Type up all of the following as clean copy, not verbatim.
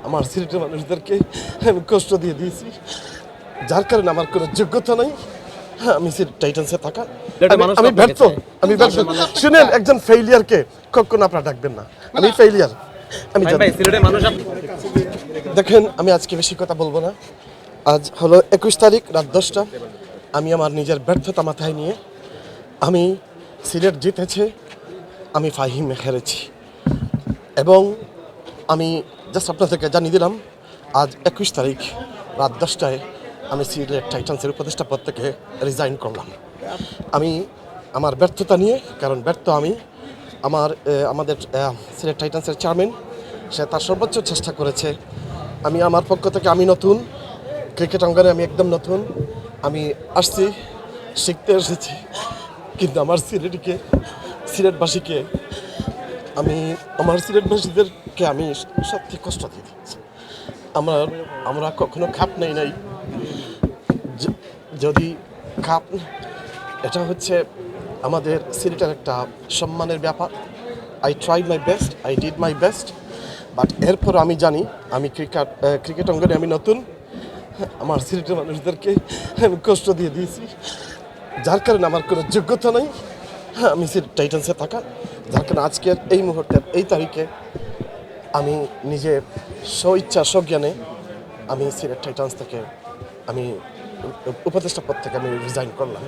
আমার সিলেটের মানুষদেরকে আমি কষ্ট দিয়ে দিয়েছি, যার কারণে আমার কোনো যোগ্যতা নাই আমি সিলেট টাইটান্সে থাকা। আমি ব্যর্থ, আমি ব্যর্থ। শুনেন, একজন ফেইলিয়ারকে কখনো আপনারা ডাকবেন না। আমি ফেইলিয়ার। আমি দেখেন, আমি আজকে বেশি কথা বলবো না। আজ হলো 21 তারিখ, রাত 10টা। আমি আমার নিজের ব্যর্থতা মাথায় নিয়ে আমি সিলেট জিতেছে, আমি ফাহিমে হেরেছি। এবং আমি জাস্ট আপনাদেরকে জানিয়ে দিলাম, আজ 21 তারিখ রাত 10টায় আমি সিলেট টাইটান্সের উপদেষ্টা পদ থেকে রিজাইন করলাম। আমি আমার ব্যর্থতা নিয়ে, কারণ ব্যর্থ আমি। আমাদের সিলেট টাইটান্সের চেয়ারম্যান, সে তার সর্বোচ্চ চেষ্টা করেছে। আমি আমার পক্ষ থেকে, আমি নতুন ক্রিকেট অঙ্গনে, আমি একদম নতুন। আমি আসছি, শিখতে এসেছি, কিন্তু আমার সিলেটবাসীকে আমার সিলেটবাসীদেরকে আমি সত্যি কষ্ট দিয়ে দিচ্ছি। আমরা কখনো খাপ নেই নাই। যদি খাপ, এটা হচ্ছে আমাদের সিলেটের একটা সম্মানের ব্যাপার। I tried my best, I did my best, but এরপর আমি জানি আমি ক্রিকেট অঙ্গনে আমি নতুন। আমার সিলেটের মানুষদেরকে আমি কষ্ট দিয়ে দিয়েছি, যার কারণে আমার কোনো যোগ্যতা নাই আমি সিলেট টাইটান্সে থাকা। যার কারণে আজকের এই মুহূর্তের এই তারিখে আমি নিজের স্বইচ্ছা স্বজ্ঞানে আমি সিলেট টাইটান্স থেকে আমি উপদেষ্টা পদ থেকে আমি রিজাইন করলাম।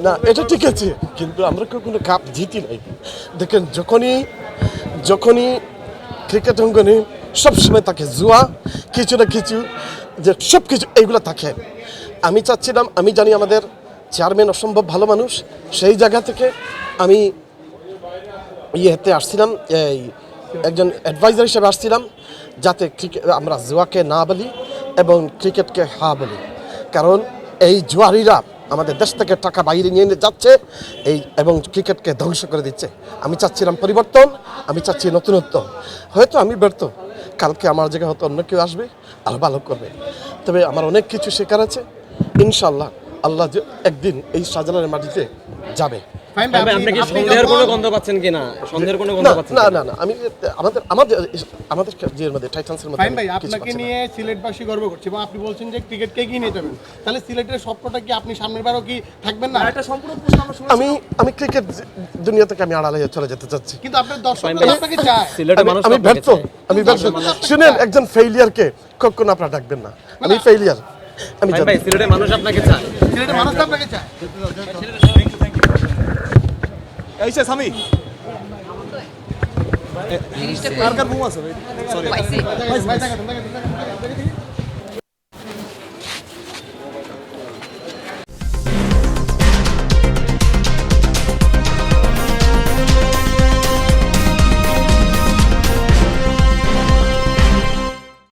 না, এটা ঠিক আছে, কিন্তু আমরা কোনো কাপ জিতি নাই। দেখেন, যখনই ক্রিকেট অঙ্গনে সবসময় থাকে জুয়া, কিছু না কিছু, যে সব কিছু এইগুলো থাকে। আমি চাচ্ছিলাম, আমি জানি আমাদের চেয়ারম্যান অসম্ভব ভালো মানুষ, সেই জায়গা থেকে আমি ইয়েতে আসছিলাম, এই একজন অ্যাডভাইজার হিসেবে আসছিলাম, যাতে আমরা জুয়াকে না বলি এবং ক্রিকেটকে হা বলি। কারণ এই জুয়ারিরা আমাদের দেশ থেকে টাকা বাইরে নিয়ে যাচ্ছে এবং ক্রিকেটকে ধ্বংস করে দিচ্ছে। আমি চাচ্ছিলাম পরিবর্তন, আমি চাচ্ছি নতুনত্ব। হয়তো আমি ব্যর্থ, কালকে আমার জায়গায় হয়তো অন্য কেউ আসবে আর ভালো করবে। তবে আমার অনেক কিছু শেখার আছে। ইনশাল্লাহ আল্লাহ যে একদিন এই শাহজালালের মাটিতে যাবে। না, আমি আমাদের যে টাইটান্সের মধ্যে ভাই, আপনাকে নিয়ে সিলেটবাসী গর্ব করছে এবং আপনি বলছেন যে ক্রিকেটকে এগিয়ে নিয়ে যাবেন। তাহলে সিলেটের স্বপ্নটা কি আপনি সামনের বারও কি থাকবেন না? এটা সম্পূর্ণ প্রশ্ন আমরা শুনছি। আমি ক্রিকেট দুনিয়া থেকে আমি আড়ালে চলে যেতে চাচ্ছি, কিন্তু আপনার দর্শকরা আপনাকে চায়। আমি ব্যর্থ। শুনেন, একজন ফেইলিয়ারকে কখনো আপনারা ডাকবেন না। আমি ফেইলিয়ার। আমি সিলেটের মানুষ আপনাকে চায়। সিলেটের মানুষ আপনাকে চায়। এই যে সামি কার কার মুভ আছে ভাই? সরি ভাই,